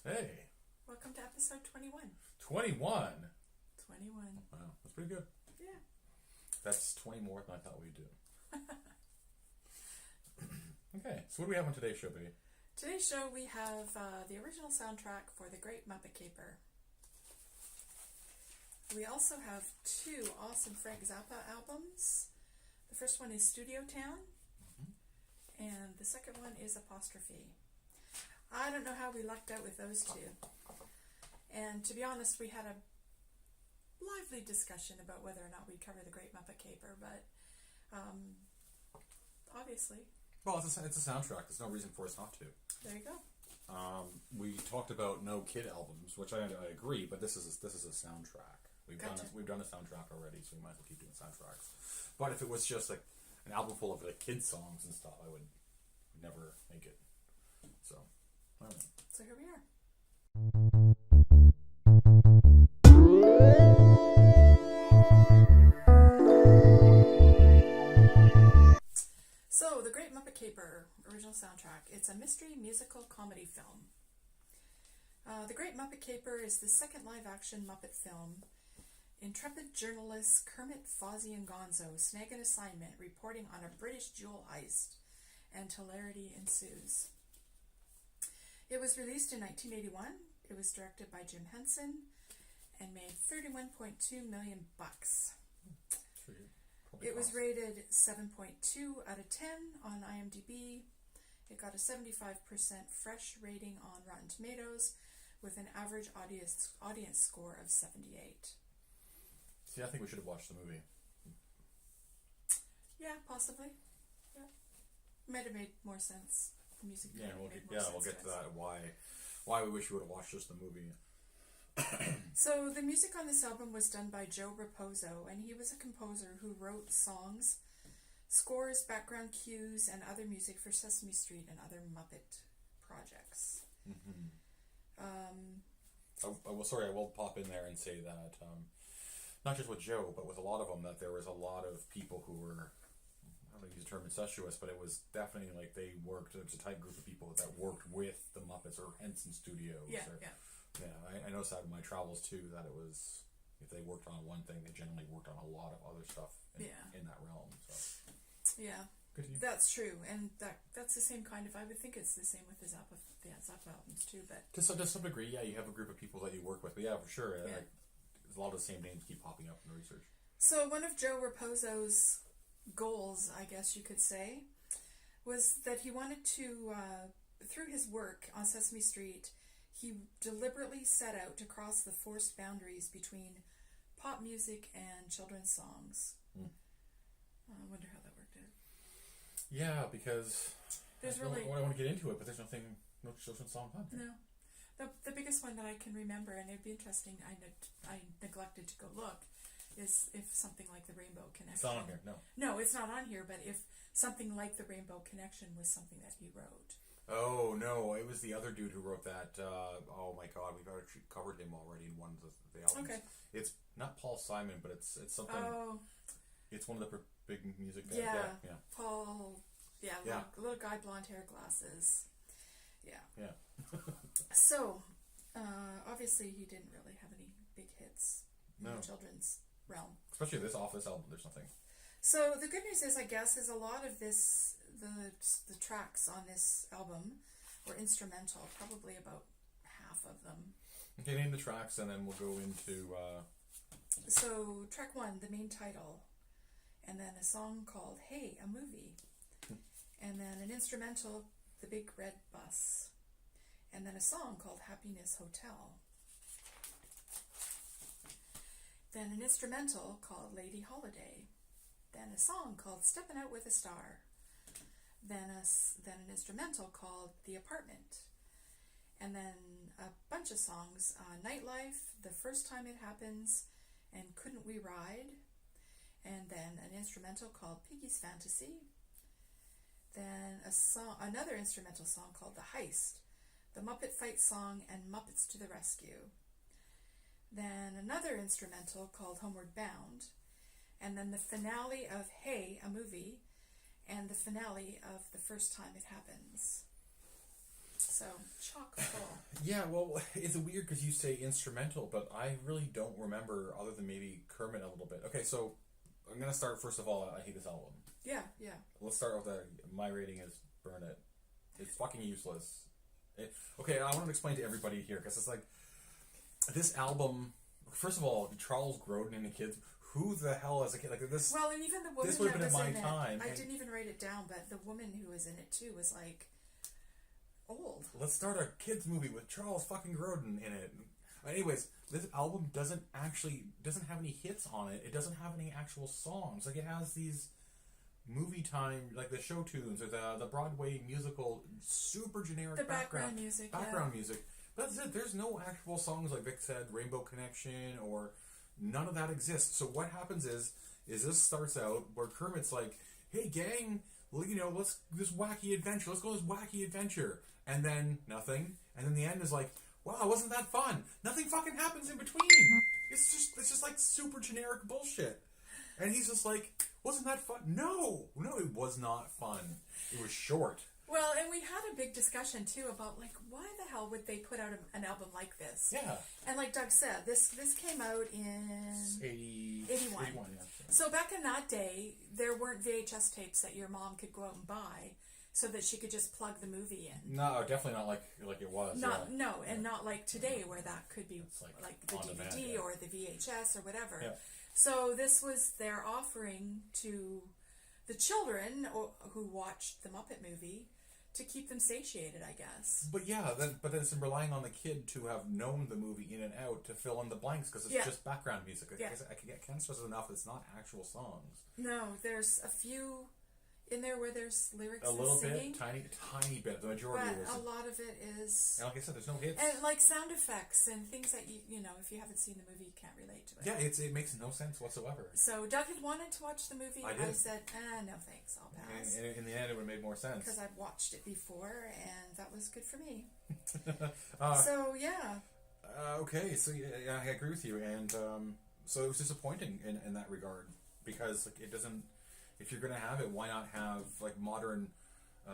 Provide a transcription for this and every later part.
Hey, Welcome to episode 21. 21. 21. Wow, that's pretty good. Yeah. That's 20 more than I thought we'd do. Okay, so what do we have on today's show, baby? Today's show we have the original soundtrack for The Great Muppet Caper. We also have two awesome Frank Zappa albums. The first one is Studio Town, and the second one is Apostrophe. I don't know how we lucked out with those two. And to be honest, we had a lively discussion about whether or not we'd cover The Great Muppet Caper, but obviously. Well, it's a soundtrack. There's no reason for us not to. There you go. We talked about no kid albums, which I agree, but this is a soundtrack. We've done a soundtrack already, so we might as well keep doing soundtracks. But if it was just like an album full of like kids songs and stuff, I would never make it. So, I don't know. So here we are. So, The Great Muppet Caper, original soundtrack. It's a mystery musical comedy film. The Great Muppet Caper is the second live-action Muppet film. Intrepid journalists Kermit, Fozzie, and Gonzo snag an assignment reporting on a British jewel heist, and hilarity ensues. It was released in 1981. It was directed by Jim Henson and made $31.2 million. It was rated 7.2 out of 10 on IMDb. It got a 75% fresh rating on Rotten Tomatoes with an average audience score of 78. See, I think we should have watched the movie. Yeah, possibly. Yeah, might have made more sense. The music. Yeah, we'll get to that. Why we wish we would have watched just the movie. So the music on this album was done by Joe Raposo, and he was a composer who wrote songs, scores, background cues, and other music for Sesame Street and other Muppet projects. Mm-hmm. I will pop in there and say that not just with Joe, but with a lot of them, that there was a lot of people who were, I don't know, use the term incestuous, but it was definitely like it was a tight group of people that worked with the Muppets or Henson Studios. Yeah. I noticed that in my travels too, that it was, if they worked on one thing, they generally worked on a lot of other stuff in that realm. So yeah, that's true, and that's the same kind of. I would think it's the same with the Zappa albums too. But to some degree, yeah, you have a group of people that you work with. But yeah, for sure, a lot of the same names keep popping up in the research. So one of Joe Raposo's goals, I guess you could say, was that he wanted to, through his work on Sesame Street, he deliberately set out to cross the forced boundaries between pop music and children's songs. I wonder how that worked out. Yeah, because there's I want to get into it, but there's no children's song on there. No. The biggest one that I can remember, and it'd be interesting, I neglected to go look, is if something like the Rainbow Connection. It's not on here, no. No, it's not on here, but if something like the Rainbow Connection was something that he wrote. Oh, no, it was the other dude who wrote that. Oh my god, we've actually covered him already in one of the albums. Okay. It's not Paul Simon, but it's something. Oh. It's one of the big music guys. Yeah. Paul. Yeah. Little guy, blonde hair, glasses. Yeah. So, obviously he didn't really have any big hits in the children's realm. Especially this album, there's nothing. So the good news is, I guess, is a lot of this, the tracks on this album were instrumental, probably about half of them. Okay, name the tracks and then we'll go into... So, track 1, the main title, and then a song called Hey, a Movie, and then an instrumental, The Big Red Bus, and then a song called Happiness Hotel. Then an instrumental called Lady Holiday. Then a song called Steppin' Out with a Star. Then an instrumental called The Apartment. And then a bunch of songs, Nightlife, The First Time It Happens, and Couldn't We Ride. And then an instrumental called Piggy's Fantasy. Then another instrumental song called The Heist, The Muppet Fight Song, and Muppets to the Rescue. Then another instrumental called Homeward Bound, and then the finale of Hey, a Movie, and the finale of The First Time It Happens. So chock full. Yeah, well, it's weird because you say instrumental, but I really don't remember other than maybe Kermit a little bit. Okay, so I'm gonna start first of all. I hate this album. Yeah. Let's start with my rating is burn it. It's fucking useless. Okay, I want to explain to everybody here because it's like this album. First of all, Charles Grodin and the kids. Who the hell is a kid like this? Well, and even the woman this would have that been was at in my time. it, I didn't even write it down, but the woman who was in it too was like old. Let's start a kids movie with Charles fucking Grodin in it. Anyways, this album doesn't have any hits on it. It doesn't have any actual songs. Like it has these movie time, like the show tunes or the Broadway musical, super generic The background music. music. But that's it. There's no actual songs like Vic said, Rainbow Connection, or none of that exists. So what happens is this starts out where Kermit's like, "Hey gang, let's this wacky adventure. Let's go on this wacky adventure," and then nothing. And then the end is like, "Wow, wasn't that fun?" Nothing fucking happens in between. It's just like super generic bullshit. And he's just like, "Wasn't that fun?" No, it was not fun. It was short. Well, and we had a big discussion too about like why the hell would they put out an album like this? Yeah. And like Doug said, this came out in 81. Yeah. So back in that day, there weren't VHS tapes that your mom could go out and buy, so that she could just plug the movie in. No, definitely not like it was. Not like today where that could be it's like the DVD DVD or the VHS or whatever. Yeah. So this was their offering to the children who watched the Muppet movie to keep them satiated, I guess. But yeah, then it's relying on the kid to have known the movie in and out to fill in the blanks because it's just background music. I can't stress it enough. It's not actual songs. No, there's a few in there where there's lyrics a little and singing. bit, tiny bit. The majority But was. a lot of it is. And like I said, there's no hits. And like sound effects and things that you know, if you haven't seen the movie, you can't relate to it. Yeah, it makes no sense whatsoever. So Doug had wanted to watch the movie. I did. I said, no thanks, I'll pass. And in the end, it would have made more sense. Because I've watched it before, and that was good for me. So yeah. Okay, so yeah, I agree with you, and so it was disappointing in that regard because like, it doesn't. If you're gonna have it, why not have like modern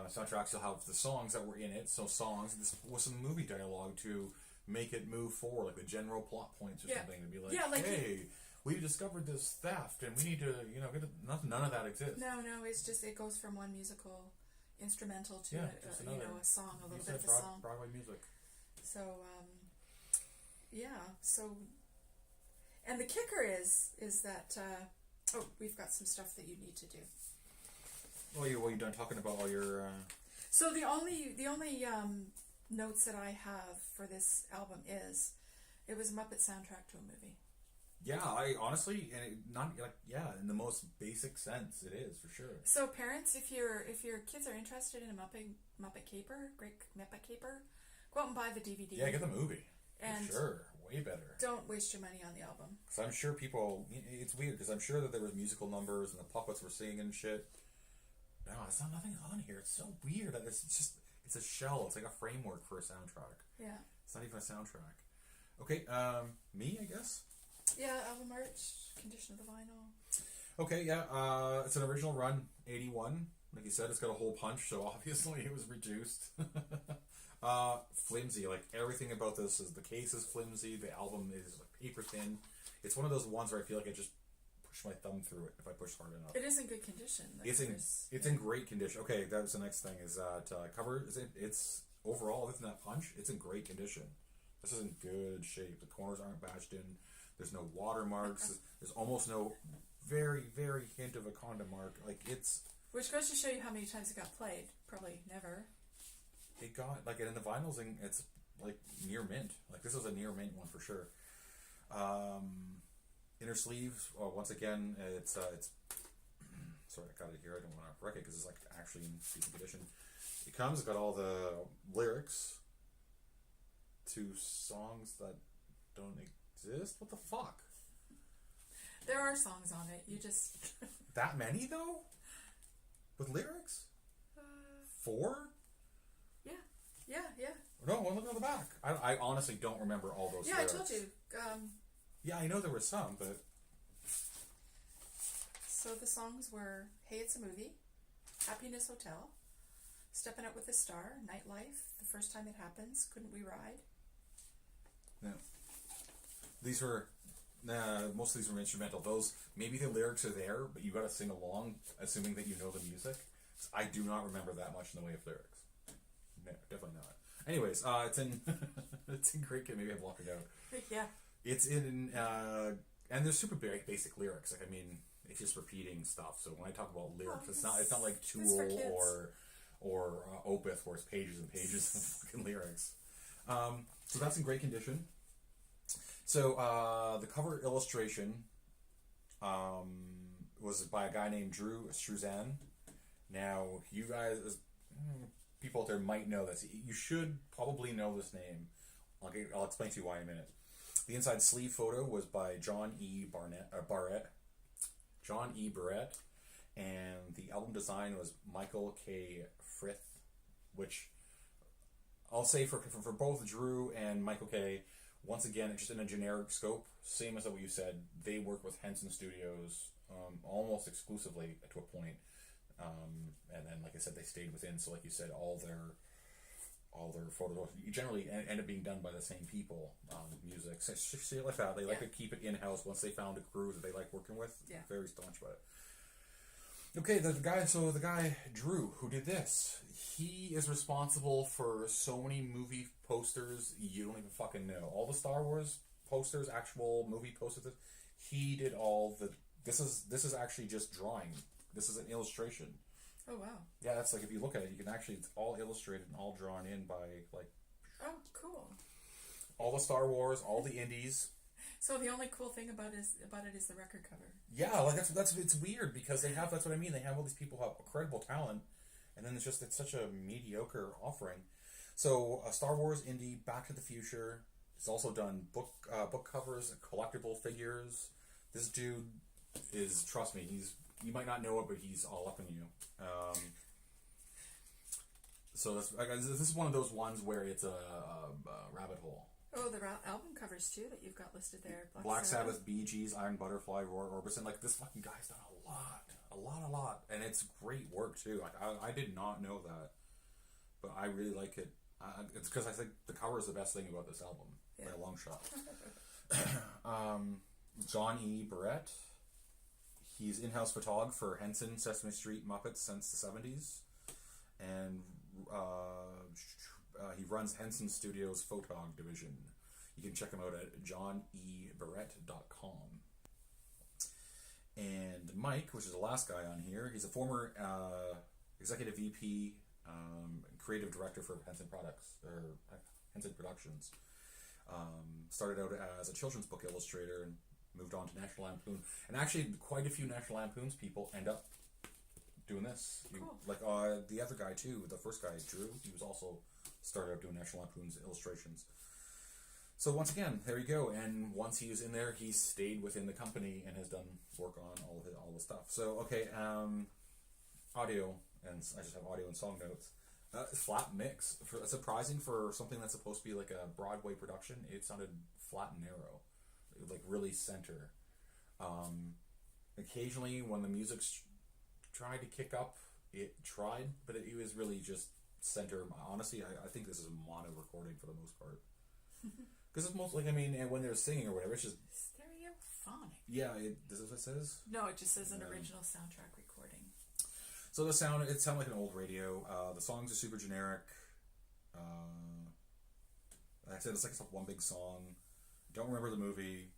soundtracks? You'll have the songs that were in it, so songs with some movie dialogue to make it move forward, like the general plot points or something, to be like, hey, we discovered this theft, and we need to, get it. None of that exists. No, it's just it goes from one musical instrumental to a song, a little bit of a song. Broadway music. So and the kicker is that. We've got some stuff that you need to do. Well, you done talking about all your. So the only notes that I have for this album is it was a Muppet soundtrack to a movie. Yeah, I honestly, and in the most basic sense, it is for sure. So parents, if your kids are interested in a Muppet Caper, great Muppet Caper, go out and buy the DVD. Yeah, get the movie. And for sure. Way better. Don't waste your money on the album. Because I'm sure people... It's weird, because I'm sure that there was musical numbers and the puppets were singing and shit. No, it's not nothing on here. It's so weird. It's a shell. It's like a framework for a soundtrack. Yeah. It's not even a soundtrack. Okay, me, I guess? Yeah, album art, condition of the vinyl. Okay, yeah, it's an original run, 81. Like you said, it's got a hole punch, so obviously it was reduced. Flimsy, like everything about this is the case is flimsy, the album is like paper thin. It's one of those ones where I feel like I just push my thumb through it if I push hard enough. It is in good condition. It's in great condition. Okay, that was the next thing is that cover it's overall, other than that punch, it's in great condition. This is in good shape. The corners aren't bashed in. There's no watermarks. There's almost no very, very hint of a condom mark. Like it's. Which goes to show you how many times it got played. Probably never. It got like in the vinyls, and it's like near mint. Like this was a near mint one for sure. Inner sleeves. Once again, it's. Sorry, I got it here. I don't want to wreck it because it's like actually in decent condition. It comes. It's got all the lyrics to songs that don't exist. What the fuck? There are songs on it. You just that many though, with lyrics. 4. Yeah. No, I'm looking on the back. I honestly don't remember all those. Yeah, lyrics. I told you. Yeah, I know there were some, but. So the songs were "Hey, It's a Movie," "Happiness Hotel," Stepping Out with a Star, Nightlife, The First Time It Happens, Couldn't We Ride? No. These were most of these were instrumental. Those, maybe the lyrics are there, but you got to sing along, assuming that you know the music. I do not remember that much in the way of lyrics. No, definitely not. Anyways, it's in it's in Greek. Maybe I blocked it out. Yeah. It's in and there's super basic lyrics. Like, I mean, it's just repeating stuff. So when I talk about lyrics, it's not like Tool or Opeth, where it's pages and pages of fucking lyrics. So that's in great condition. So the cover illustration was by a guy named Drew Struzan. Now, you guys, people out there might know this. You should probably know this name. I'll explain to you why in a minute. The inside sleeve photo was by John E. Barrett. John E. Barrett. And the album design was Michael K. Frith, which I'll say for both Drew and Michael K., once again, just in a generic scope, same as what you said, they work with Henson Studios almost exclusively to a point. And then, like I said, they stayed within. So, like you said, all their photos generally end up being done by the same people. Music, shit like that. They like to keep it in house once they found a crew that they like working with. Yeah. Very staunch about it. Okay, the guy Drew, who did this, he is responsible for so many movie posters you don't even fucking know. All the Star Wars posters, actual movie posters. He did all the. This is actually just drawing. This is an illustration. Oh, wow. Yeah, that's like, if you look at it, you can actually, it's all illustrated and all drawn in by, like... Oh, cool. All the Star Wars, all the indies. So the only cool thing about it is the record cover. Yeah, like that's it's weird, because that's what I mean. They have all these people who have incredible talent, and then it's such a mediocre offering. So, Star Wars indie, Back to the Future. He's also done book covers, collectible figures. This dude is, trust me, you might not know it, but he's all up in you. So this is one of those ones where it's a rabbit hole. Oh, the album covers too that you've got listed there. Black Sabbath, Bee Gees, Iron Butterfly, Roy Orbison. Like, this fucking guy's done a lot, and it's great work too. Like, I did not know that, but I really like it. It's because I think the cover is the best thing about this album by a long shot. John E. Barrett. He's in-house photographer for Henson, Sesame Street, Muppets since the 70s. And he runs Henson Studios Photog division. You can check him out at johnebarrett.com. And Mike, which is the last guy on here, he's a former executive VP, creative director for Henson Henson Productions. Started out as a children's book illustrator and moved on to National Lampoon, and actually quite a few National Lampoon's people end up doing this. Cool. Like the other guy too, the first guy, Drew, he was also started out doing National Lampoon's illustrations. So once again, there you go. And once he was in there, he stayed within the company and has done work on all the stuff. So okay, audio, and I just have audio and song notes. Flat mix, surprising for something that's supposed to be like a Broadway production. It sounded flat and narrow. Like really center. Occasionally when the music's tried to kick up, it tried, but it was really just center. Honestly, I think this is a mono recording for the most part. Because it's most like, I mean, and when they're singing or whatever, it's just stereophonic. Yeah, this is what it says? No, it just says an original soundtrack recording. So it sounded like an old radio. The songs are super generic. Like I said, it's like one big song. Don't remember the movie.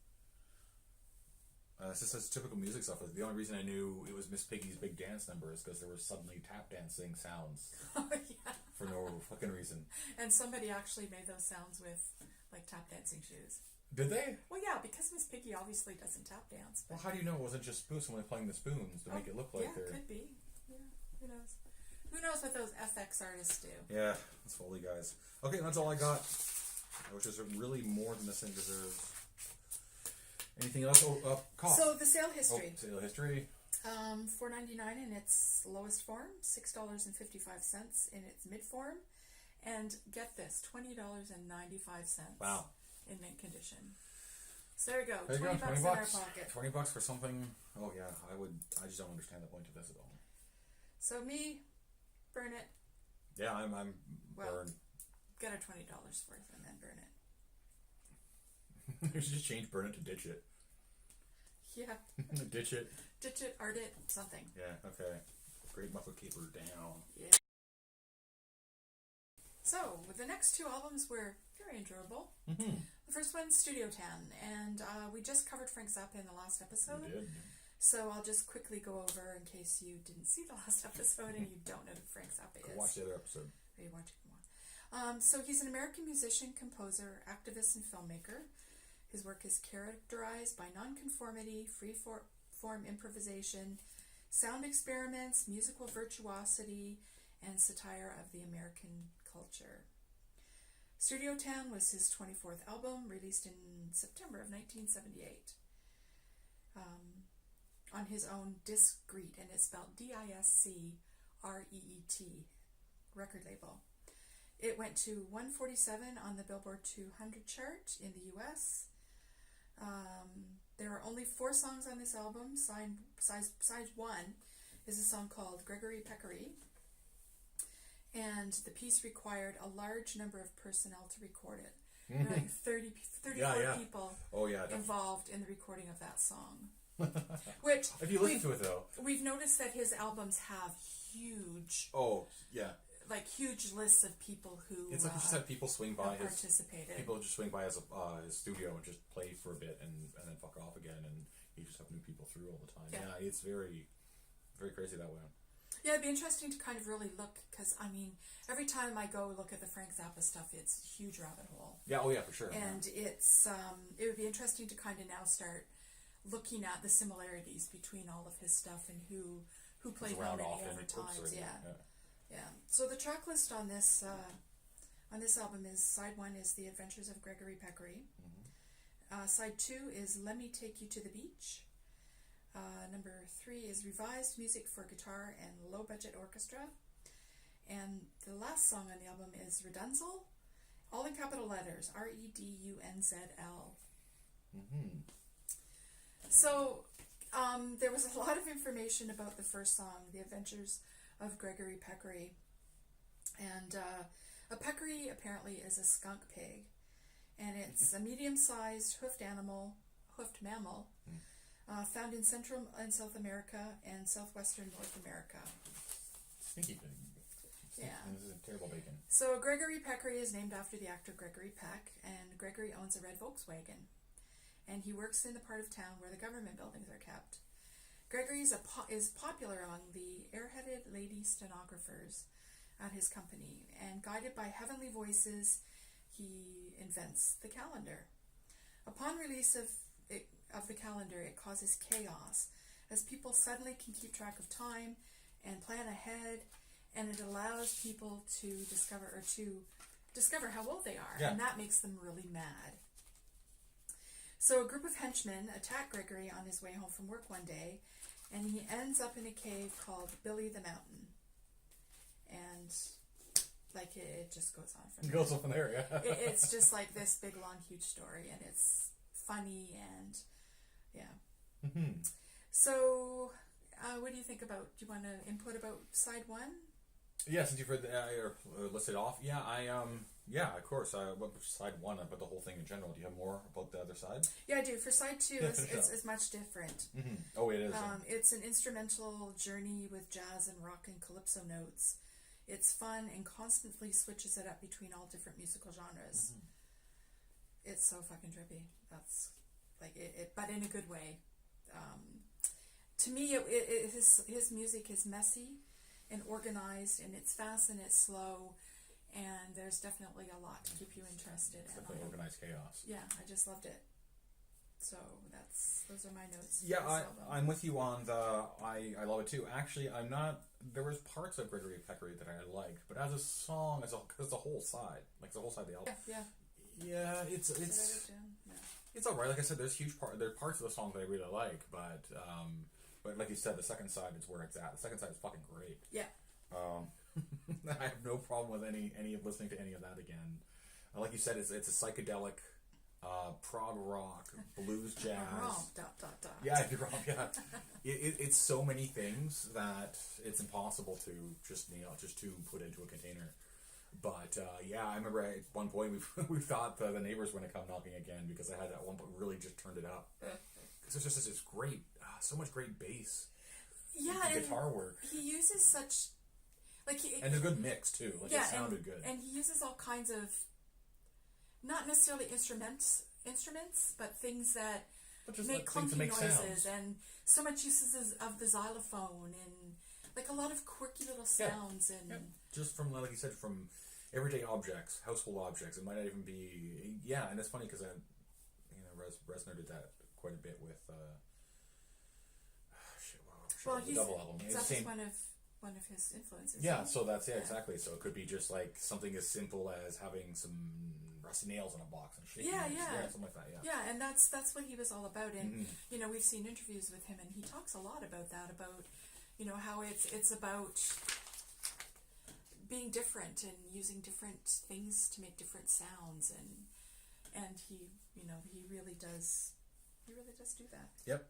It's just typical music stuff. The only reason I knew it was Miss Piggy's big dance number is because there was suddenly tap dancing sounds. Oh, yeah. For no fucking reason. And somebody actually made those sounds with, like, tap dancing shoes. Did they? Well, yeah, because Miss Piggy obviously doesn't tap dance. Well, how do you know it wasn't just someone playing the spoons to make it look like they're... Yeah, could be. Yeah, who knows? Who knows what those FX artists do? Yeah, those Foley guys. Okay, that's all I got. Which is really more than this thing deserves. Anything else? Cough. So the sale history. Sale history. $4.99 in its lowest form, $6.55 in its mid form, and get this, $20.95. Wow. In mint condition. So there you go. There you $20 go. $20 in our pocket. $20 for something. Oh yeah, I just don't understand the point of this at all. So me, burn it. Yeah, I'm burned. Get a $20 worth and then burn it. You should just change burn it to ditch it. Yeah. Ditch it. Ditch it, art it, something. Yeah, okay. Great Muppet Caper down. Yeah. So, the next two albums were very enjoyable. Mm-hmm. The first one's Studio 10, and we just covered Frank Zappa in the last episode. We did. So I'll just quickly go over in case you didn't see the last episode and you don't know who Frank Zappa is. Watch the other episode. Are you watching one? So he's an American musician, composer, activist, and filmmaker. His work is characterized by nonconformity, free-form improvisation, sound experiments, musical virtuosity, and satire of the American culture. Studio 10 was his 24th album, released in September of 1978. On his own Discreet, and it's spelled Discreet record label. It went to 147 on the Billboard 200 chart in the US. There are only 4 songs on this album. Side 1 is a song called Gregory Peccary, and the piece required a large number of personnel to record it. There were like 34 people involved in the recording of that song. Which, if you listen to it though, we've noticed that his albums have huge, huge lists of people who. It's like he just had people swing by participated. People just swing by his studio and just play for a bit and then fuck off again, and he just have new people through all the time. Yeah, it's very, very crazy that way. Yeah, it'd be interesting to kind of really look, because I mean, every time I go look at the Frank Zappa stuff, it's a huge rabbit hole. Yeah, for sure. And it's it would be interesting to kind of now start looking at the similarities between all of his stuff and who played how many other times. Yeah. So the track list on this album is side 1 is The Adventures of Gregory Peccary. Mm-hmm. Side 2 is Let Me Take You to the Beach. Number 3 is revised music for guitar and low budget orchestra. And the last song on the album is Redunzel, all in capital letters, Redunzl. Mm-hmm. So there was a lot of information about the first song, The Adventures of Gregory Peccary. And a peccary apparently is a skunk pig. And it's a medium-sized hoofed mammal, found in Central and South America and southwestern North America. Stinky pig. Yeah. This is a terrible bacon. So Gregory Peccary is named after the actor Gregory Peck, and Gregory owns a red Volkswagen. And he works in the part of town where the government buildings are kept. Gregory is popular among the airheaded lady stenographers at his company, and guided by heavenly voices, he invents the calendar. Upon release of the calendar, it causes chaos, as people suddenly can keep track of time and plan ahead, and it allows people to discover how old they are, and that makes them really mad. So a group of henchmen attack Gregory on his way home from work one day, and he ends up in a cave called Billy the Mountain. And it just goes on from there. It goes on from there, yeah. It's just like this big, long, huge story, and it's funny, and Mm-hmm. So, what do you think about? Do you want to input about side 1? Yeah, since you've heard listed off, of course. Side 1, but the whole thing in general. Do you have more about the other side? Yeah, I do. For side 2, it's much different. Mm-hmm. Oh, it is. It's an instrumental journey with jazz and rock and calypso notes. It's fun and constantly switches it up between all different musical genres. Mm-hmm. It's so fucking trippy. That's but in a good way. To me, his music is messy and organized, and it's fast and it's slow, and there's definitely a lot to keep you interested. It's definitely organized chaos. Yeah, I just loved it. So those are my notes. Yeah, I'm with you on I love it too. Actually, I'm not. There was parts of Gregory Peccary that I liked, but as a song, as a whole side, the whole side of the album. Yeah, it's all right. Like I said, there are parts of the song that I really like, but like you said, the second side is where it's at. The second side is fucking great. Yeah. I have no problem with any of listening to any of that again. Like you said, it's a psychedelic prog rock, blues, jazz. Wrong. ... Yeah, you're wrong. Yeah, it's so many things that it's impossible to just to put into a container. But yeah, I remember at one point we thought the neighbors were going to come knocking again because I had at one point really just turned it up because there's just this great, so much great bass. Yeah, and guitar work. He uses such and a good mix too. Like it sounded good. And he uses all kinds of not necessarily instruments, but things that make clunky noises, and so much uses of the xylophone and like a lot of quirky little sounds and just from like you said, from everyday objects, household objects. It might not even be and it's funny because Reznor did that quite a bit with the double album. That's one of his influences. Yeah, so that's exactly. So it could be just like something as simple as having some rusty nails in a box and shaking something like that. Yeah, and that's what he was all about. And we've seen interviews with him, and he talks a lot about that, about how it's about being different and using different things to make different sounds, and he really does do that. Yep.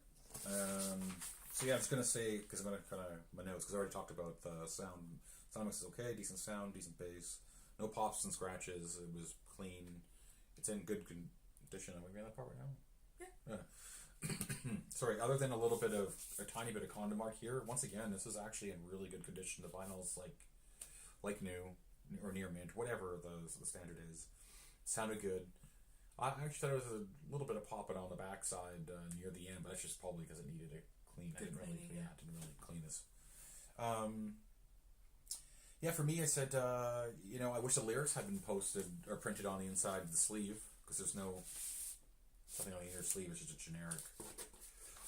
So yeah, I was gonna say, because I'm gonna kind of my notes, because I already talked about the sound. Sound mix is okay, decent sound, decent bass, no pops and scratches. It was clean. It's in good condition. Are we in that part right now? Yeah. Sorry. Other than a tiny bit of condom mark here. Once again, this is actually in really good condition. The vinyl's like new or near mint, whatever the standard is. Sounded good. I actually thought it was a little bit of popping on the backside near the end, but that's just probably because it needed a clean. I didn't really clean this. For me, I said, I wish the lyrics had been posted or printed on the inside of the sleeve, because there's something on the inner sleeve. It's just a generic.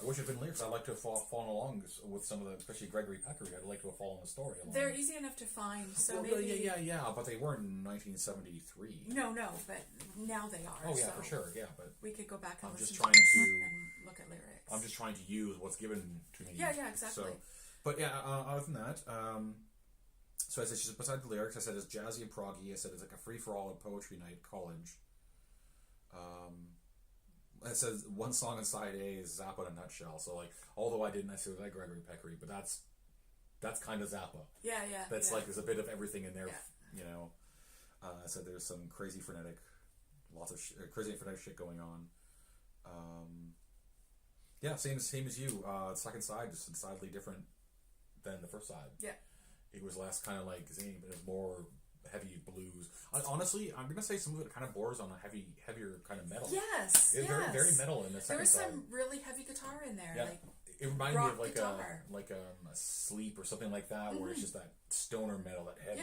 I wish it had been lyrics. I'd like to have fallen along with some of the, especially Gregory Peccary. I'd like to have followed the story along. They're easy enough to find, so well, maybe... Yeah, but they weren't in 1973. No, but now they are. Oh, yeah, so for sure, yeah, but... We could go back and listen to and look at lyrics. I'm just trying to use what's given to me. Yeah, exactly. So, but yeah, other than that, so I said, she said, beside the lyrics, I said, it's jazzy and proggy. I said, it's like a free-for-all at poetry night at college. It says one song on side A is Zappa in a nutshell. So like, although I didn't necessarily like Gregory Peccary, but that's kind of Zappa. Yeah. That's like there's a bit of everything in there. I said there's some crazy frenetic shit going on. Same as you. The second side just decidedly different than the first side. Yeah. It was less kind of like zany, but it was more heavy blues. Honestly, I'm gonna say some of it kind of borders on a heavier kind of metal. Yes, it's very, very metal in the second side. There was some really heavy guitar in there. Yeah. Like it reminded me of like guitar. a Sleep or something like that, where it's just that stoner metal, that heavy.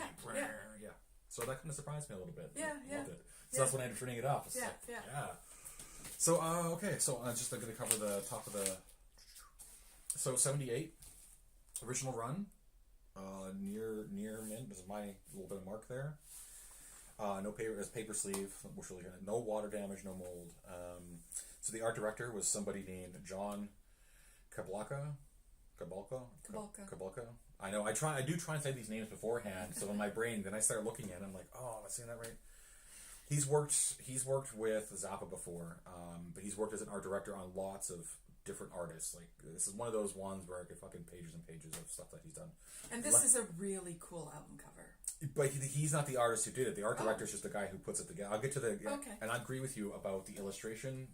Yeah. So that kind of surprised me a little bit. Yeah. Loved it. So that's when I ended up turning it off. It's So okay, so I'm just going to cover the top of the. So 78, original run. Near mint. This is my little bit of mark there. No paper, as paper sleeve, which really good. No water damage, no mold. So the art director was somebody named John Kabalka. I know. I do try and say these names beforehand. So in my brain, then I start looking at it. I'm like, oh, am I saying that right? He's worked with Zappa before, but he's worked as an art director on lots of different artists. Like this is one of those ones where I could fucking pages and pages of stuff that he's done. And this is a really cool album cover. But he's not the artist who did it. The art director is just the guy who puts it together. I'll get to the and I agree with you about the illustration.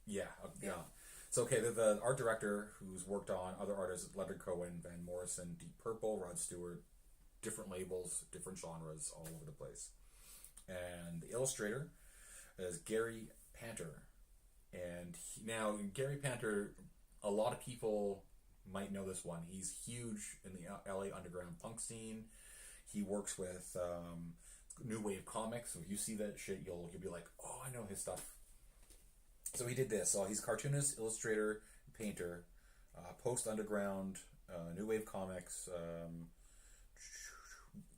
Yeah. So the art director who's worked on other artists, Leonard Cohen, Van Morrison, Deep Purple, Rod Stewart, different labels, different genres, all over the place. And the illustrator is Gary Panter. And now Gary Panter, a lot of people might know this one. He's huge in the LA underground punk scene. He works with New Wave Comics. So if you see that shit, you'll be like, oh, I know his stuff. So he did this. So he's cartoonist, illustrator, painter, post-underground, New Wave Comics.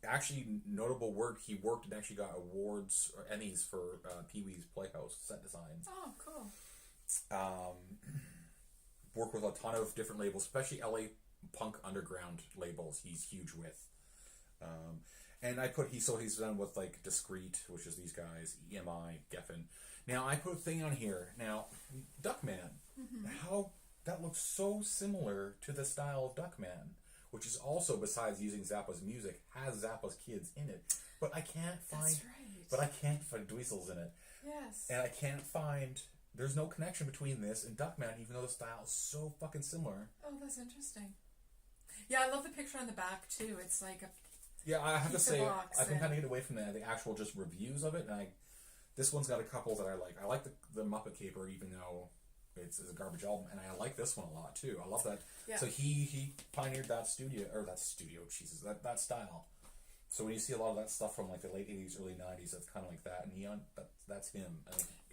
Actually, notable work, he worked and actually got awards or Emmys for Pee-wee's Playhouse set designs. Oh, cool. Worked with a ton of different labels, especially LA punk underground labels he's huge with. And he's done with like Discreet, which is these guys, EMI, Geffen. Now I put a thing on here. Now, Duckman, how that looks so similar to the style of Duckman, which is also, besides using Zappa's music, has Zappa's kids in it. But I can't find. That's right. But I can't find Dweezil's in it. Yes. And I can't find. There's no connection between this and Duckman, even though the style is so fucking similar. Oh, that's interesting. Yeah, I love the picture on the back too. It's like a Yeah, I have to say, I've been and- kind of get away from the actual just reviews of it, and this one's got a couple that I like. I like the Muppet Caper, even though it's a garbage album, and I like this one a lot too. I love that. Yeah. So he pioneered that Jesus, that style. So when you see a lot of that stuff from like the late 80s, early 90s, that's kind of like that, and that's him.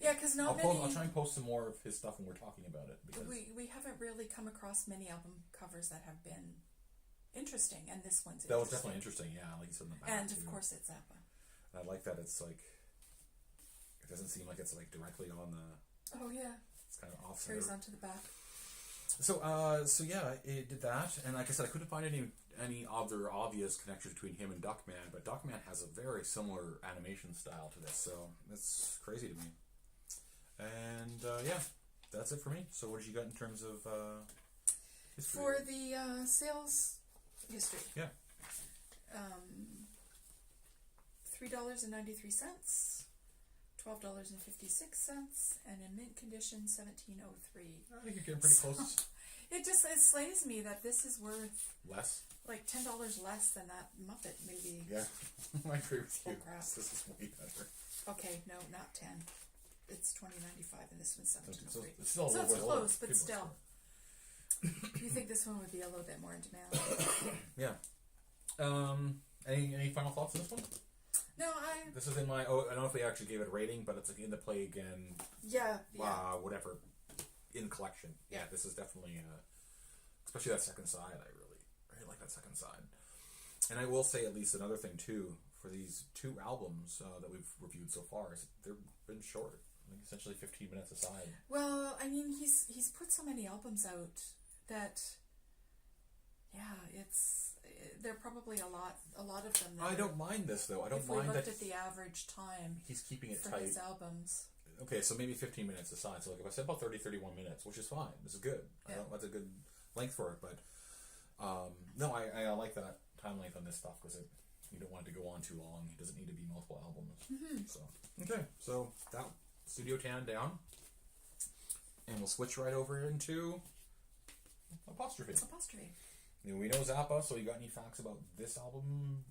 Yeah, because I'll try and post some more of his stuff when we're talking about it, because we haven't really come across many album covers that have been interesting, and this one's that was definitely interesting. Yeah, like you said in the back. And too. of course, it's Zappa. And I like that it's like it doesn't seem like it's like directly on the. Oh yeah. It's kind of off. Carries onto the back. So yeah, it did that, and like I said, I couldn't find any other obvious connection between him and Duckman, but Duckman has a very similar animation style to this, so it's crazy to me. And yeah, that's it for me. So what did you got in terms of history? For the sales history. Yeah. $3.93, $12.56, and in mint condition $17.03. I think you're getting pretty close. It slays me that this is worth Less? like $10 less than that Muppet movie. Yeah, I agree with you. Oh, crap. This is way better. Okay, no, not 10. It's $20.95 and this one's $17.03. It's still a So little it's bit close, older. but still. You think this one would be a little bit more in demand? Yeah. Any final thoughts on this one? No, This is in my. Oh, I don't know if we actually gave it a rating, but it's like in the play again. Yeah. Whatever. In collection. Yeah, this is definitely. Especially that second side. I really like that second side. And I will say at least another thing too for these two albums that we've reviewed so far is they've been short. Like essentially 15 minutes aside. Well, I mean, he's put so many albums out that. Yeah, they're probably a lot of them. I don't mind this though. I don't mind that. If we looked at the average time, he's keeping it for tight. his albums. Okay, so maybe 15 minutes aside. So like if I said about 30, 31 minutes, which is fine. This is good. Yeah. That's a good length for it. But no, I like that time length on this stuff because you don't want it to go on too long. It doesn't need to be multiple albums. Mm-hmm. So okay, so that Studio Tan down, and we'll switch right over into Apostrophe. And we know Zappa, so you got any facts about this album?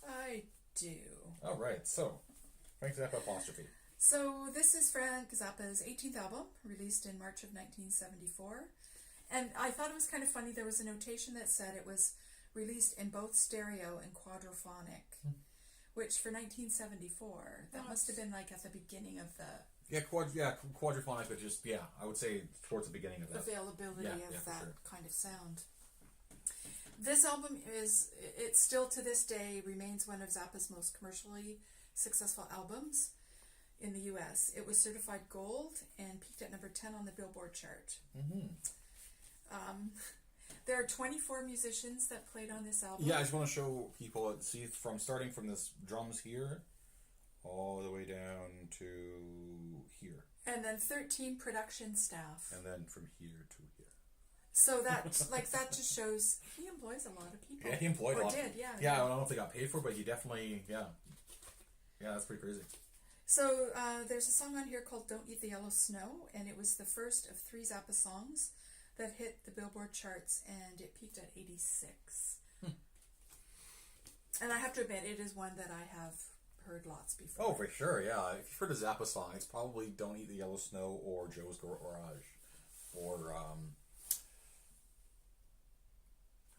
I do. All right, so Frank Zappa Apostrophe. So this is Frank Zappa's 18th album, released in March of 1974. And I thought it was kind of funny, there was a notation that said it was released in both stereo and quadraphonic, which for 1974, that must have been like at the beginning of the... Quadraphonic, but just, I would say towards the beginning of that. Availability of that sure. kind of sound. This album it still to this day remains one of Zappa's most commercially successful albums in the US. It was certified gold and peaked at number 10 on the Billboard chart. Mm-hmm. There are 24 musicians that played on this album. Yeah, I just want to show people, starting from this drums here, all the way down to here. And then 13 production staff. And then from here to here. So that just shows he employs a lot of people. Yeah, he employed a lot. Yeah, I don't know if they got paid for it, but he definitely, yeah, that's pretty crazy. So there's a song on here called Don't Eat the Yellow Snow, and it was the first of 3 Zappa songs that hit the Billboard charts, and it peaked at 86. And I have to admit, it is one that I have heard lots before. Oh, for sure, yeah. If you've heard a Zappa song, it's probably Don't Eat the Yellow Snow or Joe's Garage. Or,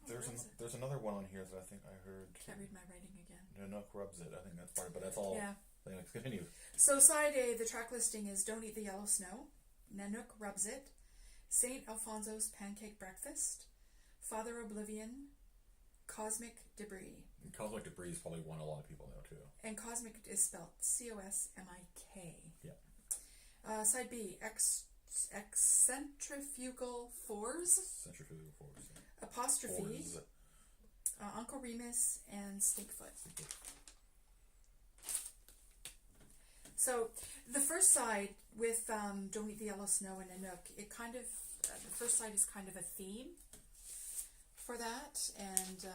there's another one on here that I think I heard. Can't read my writing again. Nanook Rubs It. I think that's part, but that's all. Yeah. Let's continue. So side A, the track listing is Don't Eat the Yellow Snow, Nanook Rubs It, St. Alfonso's Pancake Breakfast, Father Oblivion, Cosmic Debris. And Cosmic Debris is probably one a lot of people know too. And Cosmic is spelled Cosmik. Yeah. Side B, Eccentrifugal Fours. Centrifugal Force. Yeah. Apostrophe. Fours. Uncle Remus and Stinkfoot. So the first side with Don't Eat the Yellow Snow and Anouk, it kind of, the first side is kind of a theme for that, and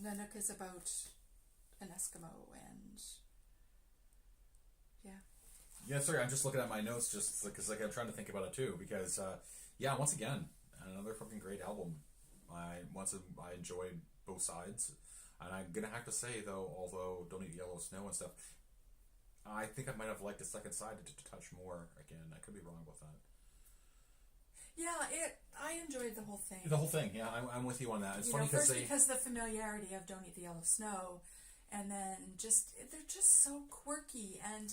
Nanook is about an Eskimo, and yeah. Yeah, sorry, I'm just looking at my notes just because like I'm trying to think about it too because yeah, once again, another fucking great album. I enjoyed both sides, and I'm gonna have to say though, although Don't Eat Yellow Snow and stuff, I think I might have liked the second side to touch more. Again, I could be wrong about that. Yeah, I enjoyed the whole thing. The whole thing, yeah, I'm with you on that. It's funny because the familiarity of Don't Eat the Yellow Snow, and then they're just so quirky, and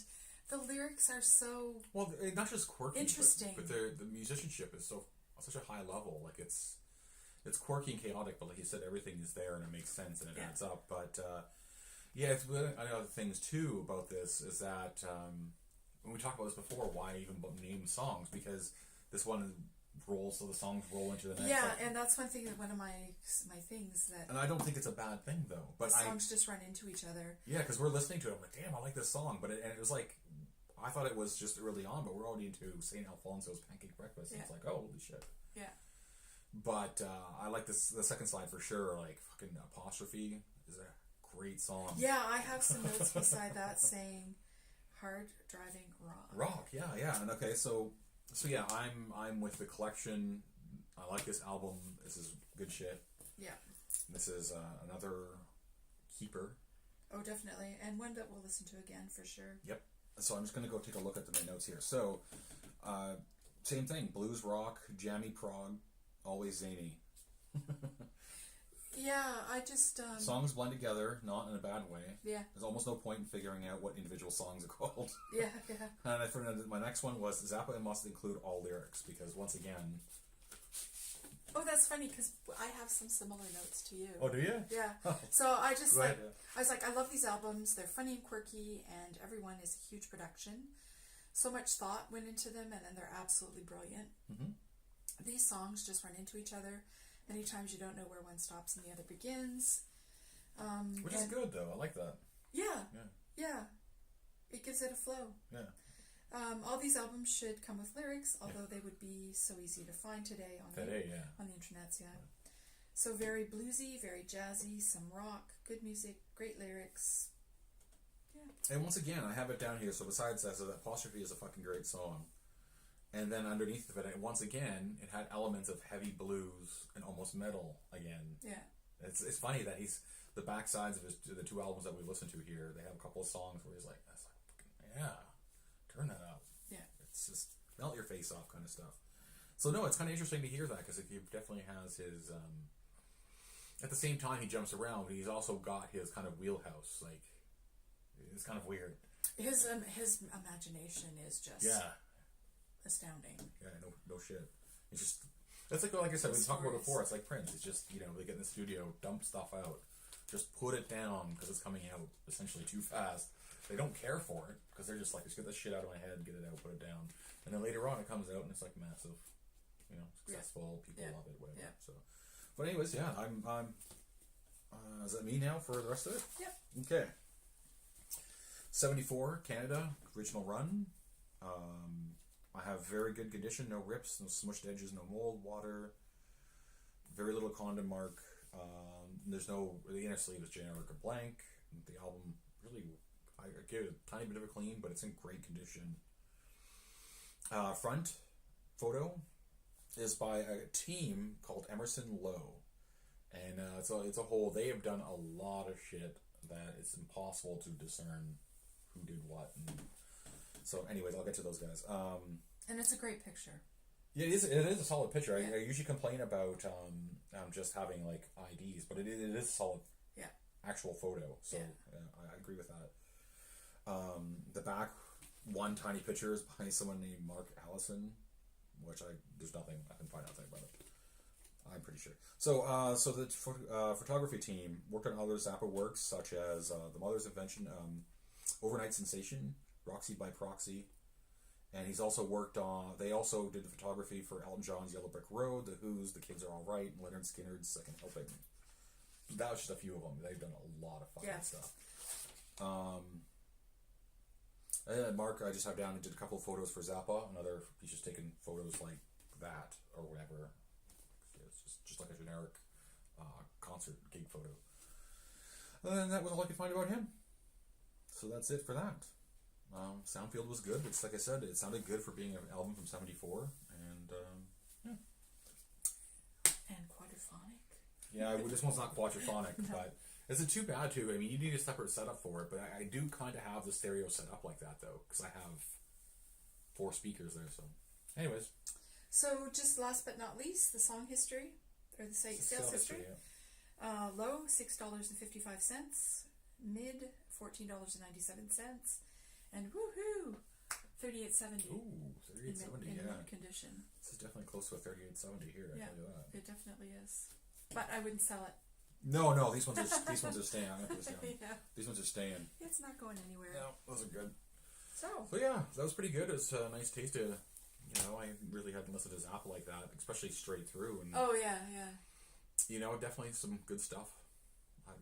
the lyrics are so not just quirky, interesting, but the musicianship is such a high level. Like it's quirky and chaotic, but like you said, everything is there and it makes sense and it adds up. But yeah, it's one of the other things too about this is that when we talked about this before, why even name songs? Because this one rolls, so the songs roll into the next. Yeah, and that's one of my things that. And I don't think it's a bad thing though. But songs just run into each other. Yeah, because we're listening to it. I'm like, damn, I like this song, but it was like, I thought it was just early on, but we're already into St. Alfonso's Pancake Breakfast. And it's like, oh, holy shit. Yeah. But I like the second side for sure. Like fucking Apostrophe is a great song. Yeah, I have some notes beside that saying hard driving rock. Rock, yeah. And okay, so yeah, I'm with the collection. I like this album. This is good shit. Yeah. This is another keeper. Oh, definitely, and one that we'll listen to again for sure. Yep. So I'm just gonna go take a look at my notes here. So, same thing: blues rock, jammy prog, always zany. Yeah, I just songs blend together, not in a bad way. Yeah. There's almost no point in figuring out what individual songs are called. Yeah. And I found my next one was Zappa must include all lyrics because once again. Oh, that's funny because I have some similar notes to you. Oh, do you? Yeah. So I just I was like, I love these albums. They're funny and quirky, and everyone is a huge production. So much thought went into them, and then they're absolutely brilliant. Mm-hmm. These songs just run into each other. Many times you don't know where one stops and the other begins. Which is good, though. I like that. Yeah. It gives it a flow. Yeah. All these albums should come with lyrics, although they would be so easy to find today on the internet. Yeah. So very bluesy, very jazzy, some rock, good music, great lyrics. Yeah. And once again, I have it down here. So besides that, so the Apostrophe is a fucking great song. And then underneath of it, once again, it had elements of heavy blues and almost metal again. Yeah. It's funny that the back sides of the two albums that we listened to here, they have a couple of songs where he's like, yeah, turn that up. Yeah. It's just melt your face off kind of stuff. So no, it's kind of interesting to hear that because he definitely has his, at the same time he jumps around, but he's also got his kind of wheelhouse. Like, it's kind of weird. His imagination is just astounding. Yeah, no shit. It's just, it's like I said, we talked about it before. It's like Prince. It's just, they get in the studio, dump stuff out, just put it down because it's coming out essentially too fast. They don't care for it because they're just like, just get this shit out of my head, get it out, put it down, and then later on it comes out and it's like massive, successful. People love it, whatever. Yeah. So, but anyways, I'm. Is that me now for the rest of it? Yep. Okay. 74 Canada original run. I have very good condition, no rips, no smushed edges, no mold, water, very little condom mark. The inner sleeve is generic or blank. The album really, I give it a tiny bit of a clean, but it's in great condition. Front photo is by a team called Emerson Lowe, and it's a whole. They have done a lot of shit that it's impossible to discern who did what. And so, anyways, I'll get to those guys. And it's a great picture. Yeah, it is a solid picture. Yeah. I usually complain about just having like IDs, but it is a solid actual photo. So I agree with that. The back one tiny picture is by someone named Mark Allison, which there's nothing I can find nothing about it. I'm pretty sure. So the photography team worked on other Zappa works such as The Mother's Invention, Overnight Sensation, Roxy by Proxy. And he's also worked on, they also did the photography for Elton John's Yellow Brick Road, The Who's, The Kids Are Alright, and Leonard Skinner's Second Helping. That was just a few of them. They've done a lot of fucking stuff. Mark, I just have down. He did a couple of photos for Zappa. He's just taking photos like that or whatever. It's just like a generic concert gig photo. And that was all I could find about him. So that's it for that. Soundfield was good. It's like I said, it sounded good for being an album from '74, and And quadraphonic. yeah, this one's not quadraphonic, no. But is it too bad too? I mean, you need a separate setup for it, but I do kind of have the stereo set up like that though, because I have 4 speakers there. So, anyways. So just last but not least, the song history or the sales history. Yeah. Low $6.55, mid $14.97, and woohoo, $38.70. Ooh, $38.70. In yeah. mint condition. This is definitely close to a $38.70 here. I tell you that. It definitely is. But I wouldn't sell it. No, these ones are staying. I'm gonna put this down. Yeah. These ones are staying. It's not going anywhere. No, those are good. So yeah, that was pretty good. It's a nice taste of, I really hadn't listened to Zappa like that, especially straight through. And oh yeah. Definitely some good stuff.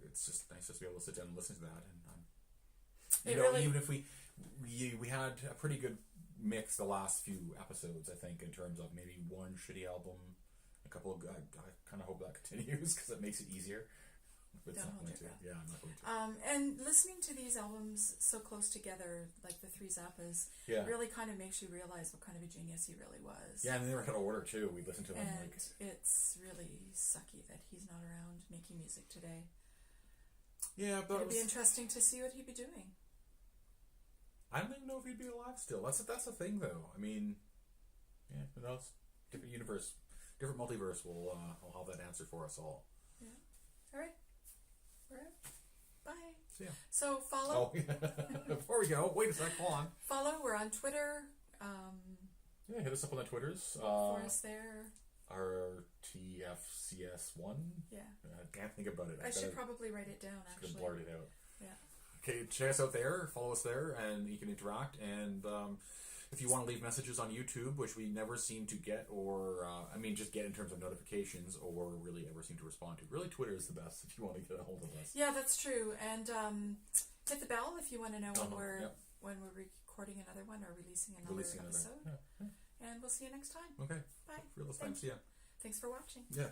It's just nice just to be able to sit down and listen to that. And even if we had a pretty good mix the last few episodes, I think, in terms of maybe one shitty album, a couple of I kind of hope that continues because it makes it easier. But it's not going to. Yeah, I'm not going to. And listening to these albums so close together, like the 3 Zappas, really kind of makes you realize what kind of a genius he really was. Yeah, and they were out of order too. We listened to him and it's really sucky that he's not around making music today. Yeah, but it'd be interesting to see what he'd be doing. I don't even know if he'd be alive still. That's the thing, though. I mean, yeah, who knows? Different universe, different multiverse will have that answer for us all. Yeah. All right. We're out. Bye. See ya. So follow. Oh, before we go, wait a sec. Hold on. Follow. We're on Twitter. Yeah, hit us up on the Twitters. For us there. Our TFCS1. Yeah. I can't think about it. I should probably write it down. Actually. Just blurt it out. Yeah. Okay, check us out there. Follow us there, and you can interact. And if you want to leave messages on YouTube, which we never seem to get, or just get in terms of notifications, or really ever seem to respond to. Really, Twitter is the best if you want to get a hold of us. Yeah, that's true. And hit the bell if you want to know when we're recording another one or releasing another episode. Yeah. And we'll see you next time. Okay. Bye. Real time. See ya. Thanks for watching. Yeah.